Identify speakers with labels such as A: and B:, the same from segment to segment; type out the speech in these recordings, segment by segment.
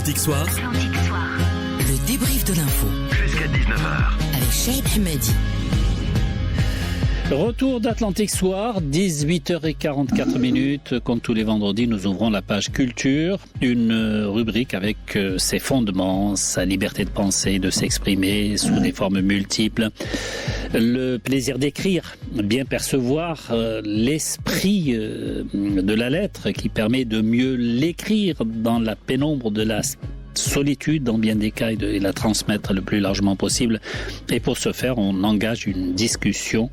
A: Atlantique Soir.
B: Le débrief de l'info.
C: Jusqu'à 19h.
B: Avec Chahid Hamadi.
D: Retour d'Atlantique Soir, 18h44. Comme tous les vendredis, nous ouvrons la page culture, une rubrique avec ses fondements, sa liberté de penser, de s'exprimer sous des formes multiples, le plaisir d'écrire, bien percevoir l'esprit de la lettre qui permet de mieux l'écrire dans la pénombre de la solitude dans bien des cas et la transmettre le plus largement possible. Et pour ce faire, on engage une discussion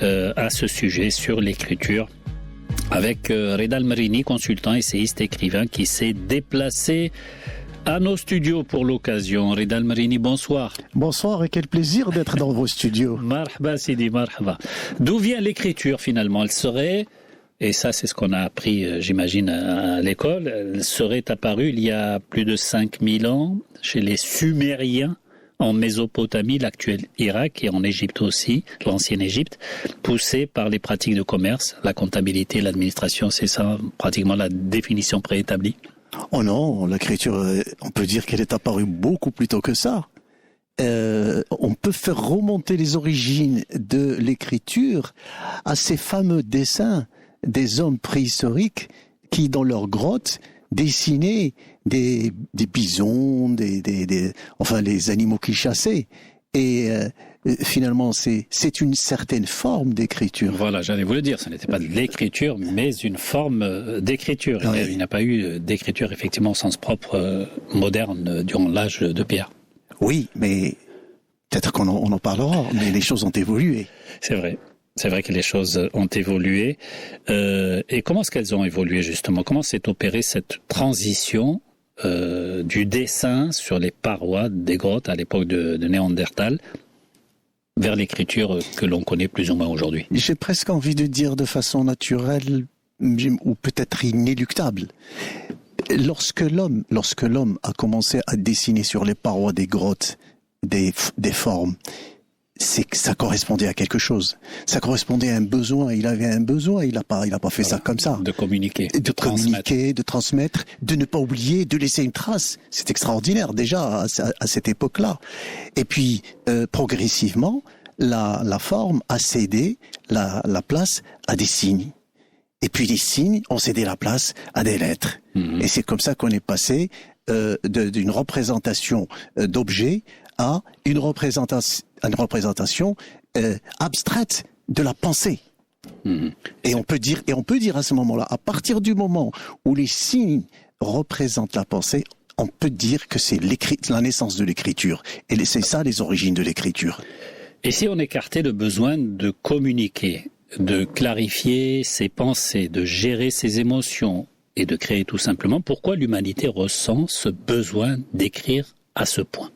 D: à ce sujet sur l'écriture avec Reda Almerini, consultant, essayiste, écrivain qui s'est déplacé à nos studios pour l'occasion. Reda Almerini, bonsoir.
E: Bonsoir et quel plaisir d'être dans vos studios.
D: Marhaba Sidi, marhaba. D'où vient l'écriture finalement? Elle serait... Et ça, c'est ce qu'on a appris, j'imagine, à l'école. Elle serait apparue il y a plus de 5000 ans chez les Sumériens en Mésopotamie, l'actuel Irak, et en Égypte aussi, l'ancienne Égypte, poussée par les pratiques de commerce, la comptabilité, l'administration. C'est ça, pratiquement la définition préétablie.
E: Oh non, l'écriture, on peut dire qu'elle est apparue beaucoup plus tôt que ça. On peut faire remonter les origines de l'écriture à ces fameux dessins des hommes préhistoriques qui, dans leurs grottes, dessinaient des bisons, enfin les animaux qu'ils chassaient. Et finalement, c'est une certaine forme d'écriture.
D: Voilà, j'allais vous le dire, ce n'était pas de l'écriture, mais une forme d'écriture. Oui. Il n'y a pas eu d'écriture, effectivement, au sens propre, moderne, durant l'âge de pierre.
E: Oui, mais peut-être qu'on en parlera, mais les choses ont évolué.
D: C'est vrai. C'est vrai que les choses ont évolué. Et comment est-ce qu'elles ont évolué, justement? Comment s'est opérée cette transition du dessin sur les parois des grottes à l'époque de Néandertal vers l'écriture que l'on connaît plus ou moins aujourd'hui?
E: J'ai presque envie de dire de façon naturelle ou peut-être inéluctable. Lorsque l'homme a commencé à dessiner sur les parois des grottes des formes, c'est que ça correspondait à quelque chose. Ça correspondait à un besoin. Il avait un besoin. Il n'a pas fait ça comme ça.
D: De communiquer.
E: De transmettre, de ne pas oublier, de laisser une trace. C'est extraordinaire, déjà, à cette époque-là. Et puis, progressivement, la forme a cédé la place à des signes. Et puis, les signes ont cédé la place à des lettres. Mmh. Et c'est comme ça qu'on est passé d'une représentation d'objets à une représentation abstraite de la pensée. Mmh. Et on peut dire à ce moment-là, à partir du moment où les signes représentent la pensée, on peut dire que c'est la naissance de l'écriture. Et c'est ça les origines de l'écriture.
D: Et si on écartait le besoin de communiquer, de clarifier ses pensées, de gérer ses émotions et de créer tout simplement, pourquoi l'humanité ressent ce besoin d'écrire à ce point?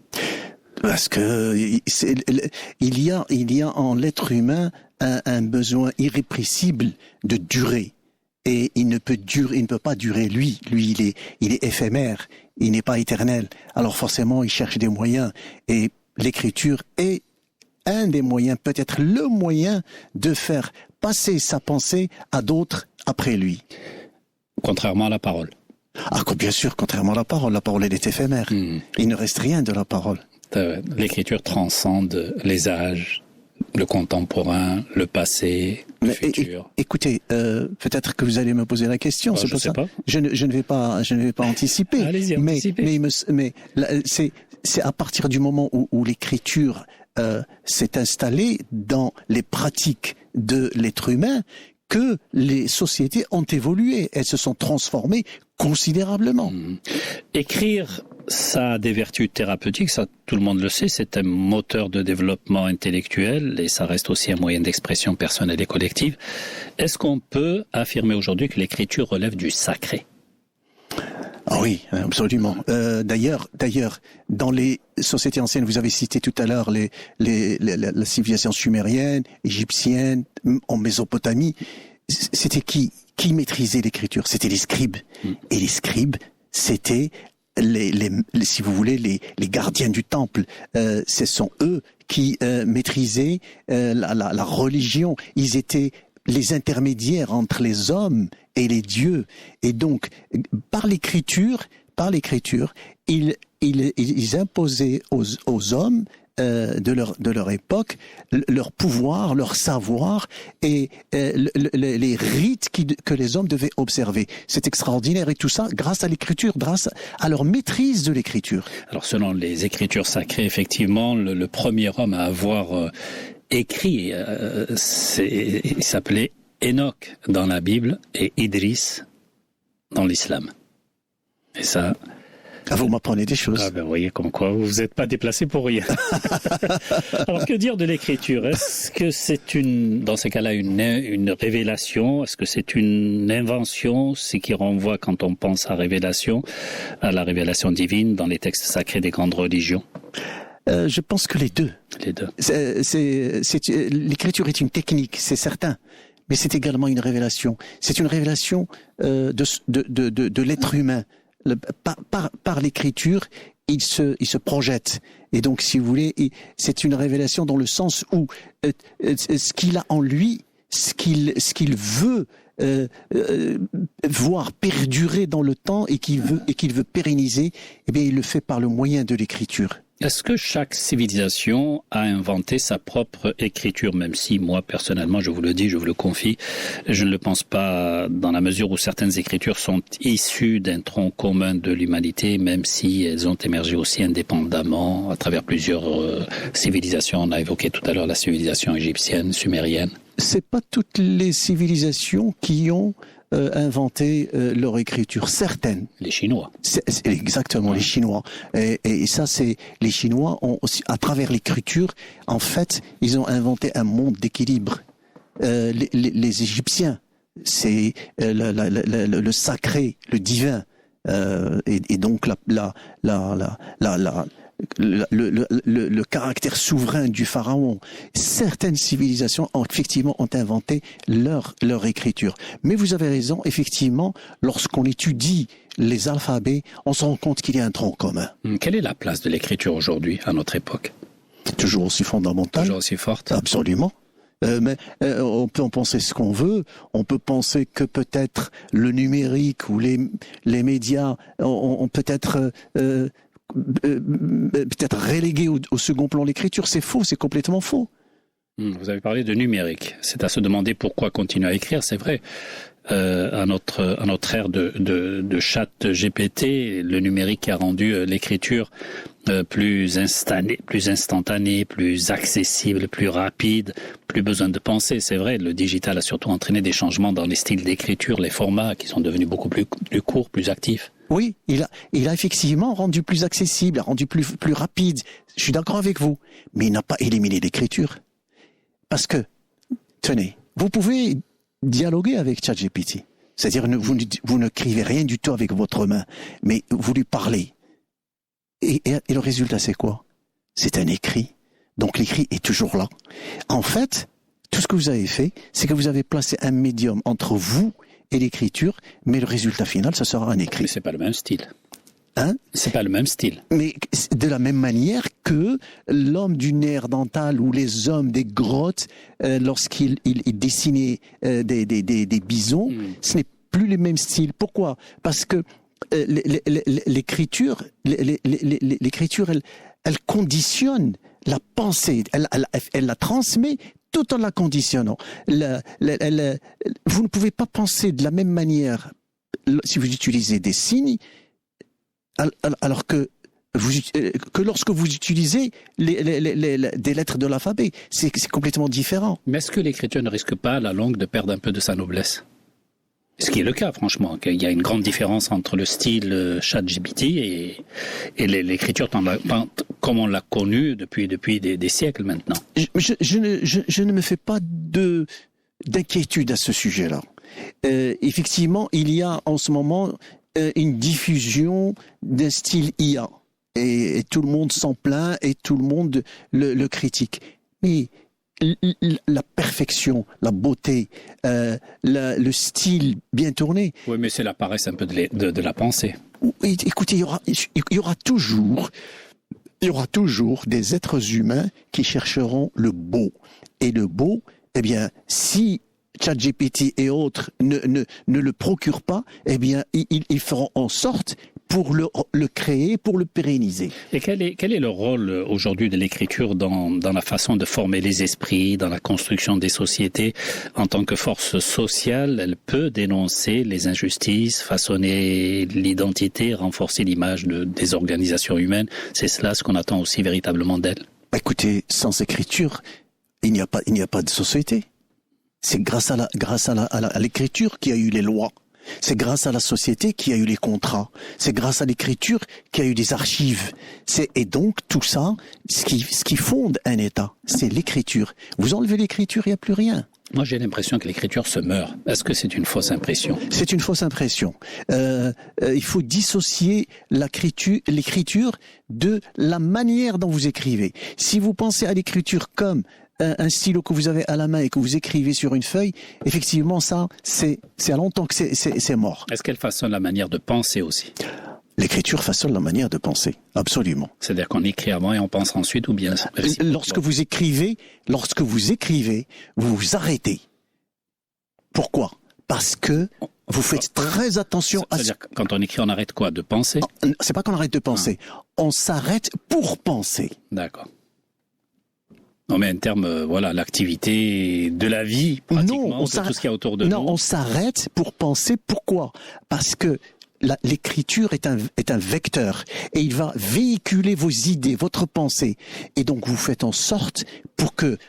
E: Parce que il y a en l'être humain un besoin irrépressible de durer, et il ne peut pas durer lui. Lui, il est éphémère, il n'est pas éternel. Alors forcément, il cherche des moyens, et l'écriture est un des moyens, peut-être le moyen de faire passer sa pensée à d'autres après lui.
D: Contrairement à la parole.
E: Ah, bien sûr, contrairement à la parole elle est éphémère. Mmh. Il ne reste rien de la parole.
D: L'écriture transcende les âges, le contemporain, le passé, le futur.
E: Écoutez, peut-être que vous allez me poser la question.
D: C'est pour ça.
E: Je ne vais pas anticiper.
D: Allez-y, anticipez.
E: Mais c'est à partir du moment où l'écriture s'est installée dans les pratiques de l'être humain que les sociétés ont évolué. Elles se sont transformées considérablement.
D: Écrire, ça a des vertus thérapeutiques, ça tout le monde le sait, c'est un moteur de développement intellectuel et ça reste aussi un moyen d'expression personnelle et collective. Est-ce qu'on peut affirmer aujourd'hui que l'écriture relève du sacré?
E: Ah oui, absolument. D'ailleurs, dans les sociétés anciennes, vous avez cité tout à l'heure la civilisation sumérienne, égyptienne, en Mésopotamie. C'était qui maîtrisait l'écriture? C'était les scribes. Et les scribes, c'était si vous voulez, les gardiens du temple. Ce sont eux qui maîtrisaient la religion. Ils étaient les intermédiaires entre les hommes et les dieux. Et donc, par l'écriture, par l'écriture, ils imposaient aux hommes de leur époque leur pouvoir, leur savoir et les rites que les hommes devaient observer. C'est extraordinaire, et tout ça grâce à l'écriture, grâce à leur maîtrise de l'écriture.
D: Alors selon les écritures sacrées, effectivement, le premier homme à avoir écrit, il s'appelait Enoch dans la Bible et Idriss dans l'islam. Et ça...
E: Vous m'apprenez des choses.
D: Ah ben, vous voyez, comme quoi vous n'êtes pas déplacé pour rien. Alors, que dire de l'écriture? Est-ce que c'est dans ces cas-là, une révélation? Est-ce que c'est une invention? Ce qui renvoie, quand on pense à la révélation divine dans les textes sacrés des grandes religions?
E: Je pense que les deux.
D: Les deux.
E: L'écriture est une technique, c'est certain. Mais c'est également une révélation. C'est une révélation de l'être humain. Par l'écriture, il se projette. Et donc, si vous voulez, c'est une révélation dans le sens où ce qu'il a en lui, ce qu'il veut voir perdurer dans le temps et qu'il veut pérenniser, eh bien, il le fait par le moyen de l'écriture.
D: Est-ce que chaque civilisation a inventé sa propre écriture, même si moi, personnellement, je vous le dis, je vous le confie, je ne le pense pas, dans la mesure où certaines écritures sont issues d'un tronc commun de l'humanité, même si elles ont émergé aussi indépendamment à travers plusieurs civilisations. On a évoqué tout à l'heure la civilisation égyptienne, sumérienne.
E: C'est pas toutes les civilisations qui ont inventé leur écriture, certaines.
D: Les Chinois.
E: C'est exactement, les Chinois. Et ça, c'est les Chinois ont aussi, à travers l'écriture, en fait, ils ont inventé un monde d'équilibre. Les Égyptiens, c'est le sacré, le divin, et donc le caractère souverain du pharaon. Certaines civilisations effectivement ont inventé leur écriture. Mais vous avez raison, effectivement, lorsqu'on étudie les alphabets, on se rend compte qu'il y a un tronc commun.
D: Quelle est la place de l'écriture aujourd'hui, à notre époque?
E: Toujours aussi fondamentale.
D: Toujours aussi forte.
E: Absolument. Mais on peut en penser ce qu'on veut. On peut penser que peut-être le numérique ou les médias ont peut-être relégué au second plan l'écriture. C'est faux, c'est complètement faux.
D: Vous avez parlé de numérique. C'est à se demander pourquoi continuer à écrire. C'est vrai. À notre ère de chat GPT, le numérique a rendu l'écriture plus instantanée, plus accessible, plus rapide, plus besoin de penser. C'est vrai, le digital a surtout entraîné des changements dans les styles d'écriture, les formats qui sont devenus beaucoup plus courts, plus actifs.
E: Oui, il a effectivement rendu plus accessible, rendu plus rapide. Je suis d'accord avec vous, mais il n'a pas éliminé l'écriture. Parce que, tenez, vous pouvez dialoguer avec ChatGPT. C'est-à-dire, vous n'écrivez rien du tout avec votre main, mais vous lui parlez. Et le résultat, c'est quoi? C'est un écrit. Donc l'écrit est toujours là. En fait, tout ce que vous avez fait, c'est que vous avez placé un médium entre vous et l'écriture, mais le résultat final, ça sera un écrit.
D: Mais c'est pas le même style.
E: Hein?
D: C'est pas le même style.
E: Mais de la même manière que l'homme du Néerdantal ou les hommes des grottes, lorsqu'ils dessinaient des bisons, ce n'est plus le même style. Pourquoi? Parce que l'écriture, elle conditionne la pensée, elle la transmet tout en la conditionnant. Vous ne pouvez pas penser de la même manière si vous utilisez des signes, alors que lorsque vous utilisez des lettres de l'alphabet. C'est complètement différent.
D: Mais est-ce que l'écriture ne risque pas, à la longue, de perdre un peu de sa noblesse? Ce qui est le cas, franchement, qu'il y a une grande différence entre le style ChatGPT et l'écriture comme on l'a connue depuis des siècles maintenant.
E: Je ne me fais pas d'inquiétude à ce sujet-là. Effectivement, il y a en ce moment une diffusion d'un style IA. Et tout le monde s'en plaint et tout le monde le critique. Mais la perfection, la beauté, le style bien tourné.
D: Oui, mais c'est la paresse un peu de la pensée.
E: Écoutez, il y aura toujours des êtres humains qui chercheront le beau. Et le beau, eh bien, si ChatGPT et autres ne le procurent pas, eh bien, ils feront en sorte pour le créer, pour le pérenniser.
D: Et quel est le rôle aujourd'hui de l'écriture dans la façon de former les esprits, dans la construction des sociétés? En tant que force sociale, elle peut dénoncer les injustices, façonner l'identité, renforcer l'image des organisations humaines. C'est cela ce qu'on attend aussi véritablement d'elle.
E: Écoutez, sans écriture, il n'y a pas de société. C'est grâce à l'écriture qu'il y a eu les lois. C'est grâce à la société qu'il y a eu les contrats. C'est grâce à l'écriture qu'il y a eu des archives. Et donc tout ça, ce qui fonde un État, c'est l'écriture. Vous enlevez l'écriture, il n'y a plus rien.
D: Moi, j'ai l'impression que l'écriture se meurt. Est-ce que c'est une fausse impression?
E: C'est une fausse impression. Il faut dissocier l'écriture de la manière dont vous écrivez. Si vous pensez à l'écriture comme un stylo que vous avez à la main et que vous écrivez sur une feuille, effectivement, ça, c'est à longtemps que c'est mort.
D: Est-ce qu'elle façonne la manière de penser aussi?
E: L'écriture façonne la manière de penser, absolument.
D: C'est-à-dire qu'on écrit avant et on pense ensuite, ou bien?
E: Lorsque vous écrivez, vous vous arrêtez. Pourquoi? Parce que vous faites très attention à...
D: C'est-à-dire quand on écrit, on arrête quoi? De penser?
E: C'est pas qu'on arrête de penser. On s'arrête pour penser.
D: D'accord. On met un terme, l'activité de la vie, pratiquement, de tout ce qu'il y a autour de nous.
E: Non, on s'arrête pour penser. Pourquoi? Parce que l'écriture est un vecteur et il va véhiculer vos idées, votre pensée. Et donc vous faites en sorte pour que,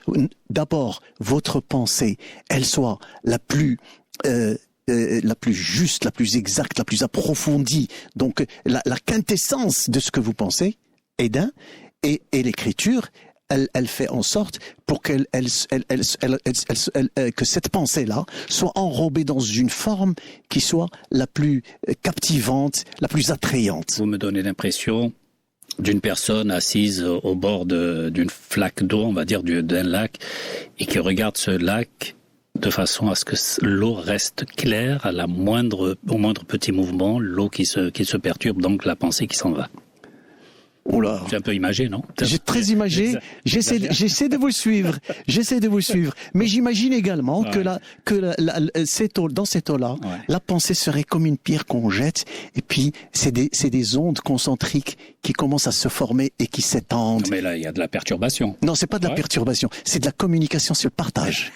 E: d'abord, votre pensée, elle soit la plus juste, la plus exacte, la plus approfondie. Donc la quintessence de ce que vous pensez et l'écriture, elle fait en sorte pour que cette pensée-là soit enrobée dans une forme qui soit la plus captivante, la plus attrayante.
D: Vous me donnez l'impression d'une personne assise au bord d'une flaque d'eau, on va dire d'un lac, et qui regarde ce lac de façon à ce que l'eau reste claire au moindre petit mouvement, l'eau qui se perturbe, donc la pensée qui s'en va.
E: Oula.
D: C'est un peu imagé, non?
E: J'ai très imagé. J'essaie de vous suivre. Mais j'imagine également dans cette eau-là, la pensée serait comme une pierre qu'on jette, et puis c'est des ondes concentriques qui commencent à se former et qui s'étendent.
D: Mais là, il y a de la perturbation.
E: Non, c'est pas de la perturbation. C'est de la communication, c'est le partage.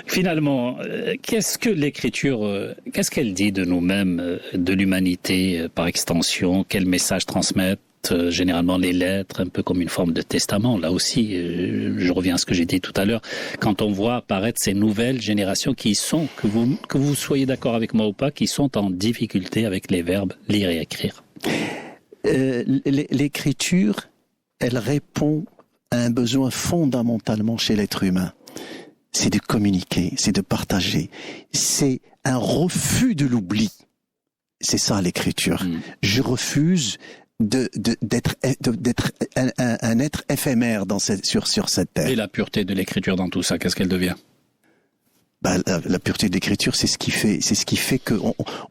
D: Finalement, qu'est-ce que l'écriture, qu'est-ce qu'elle dit de nous-mêmes, de l'humanité par extension? Quel message transmettre? Généralement les lettres, un peu comme une forme de testament. Là aussi, je reviens à ce que j'ai dit tout à l'heure, quand on voit apparaître ces nouvelles générations qui sont, que vous soyez d'accord avec moi ou pas, qui sont en difficulté avec les verbes lire et écrire.
E: L'écriture, elle répond à un besoin fondamentalement chez l'être humain. C'est de communiquer, c'est de partager. C'est un refus de l'oubli. C'est ça l'écriture. Je refuse d'être un être éphémère sur cette terre.
D: Et la pureté de l'écriture dans tout ça, qu'est-ce qu'elle devient?
E: La pureté de l'écriture, c'est ce qui fait que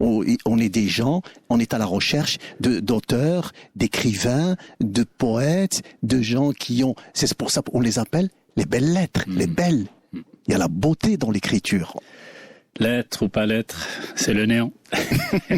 E: on est des gens, on est à la recherche d'auteurs, d'écrivains, de poètes, de gens qui ont, c'est pour ça qu'on les appelle les belles lettres, les belles. Il y a la beauté dans l'écriture.
D: L'être ou pas l'être, c'est le néant.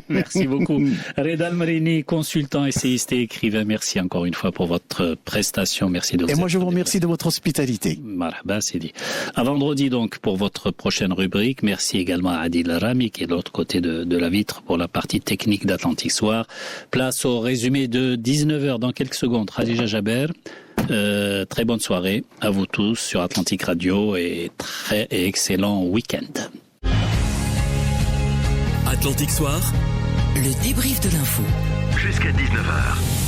D: Merci beaucoup. Reda Almerini, consultant, essayiste et écrivain, merci encore une fois pour votre prestation. Merci de vous.
E: Et moi, je vous remercie de votre hospitalité.
D: Marhaba, c'est dit. À vendredi, donc, pour votre prochaine rubrique. Merci également à Adil Rami, qui est de l'autre côté de la vitre pour la partie technique d'Atlantique Soir. Place au résumé de 19h dans quelques secondes. Khadija Jaber. Très bonne soirée à vous tous sur Atlantique Radio et très excellent week-end.
B: Atlantique Soir, le débrief de l'info.
A: Jusqu'à 19h.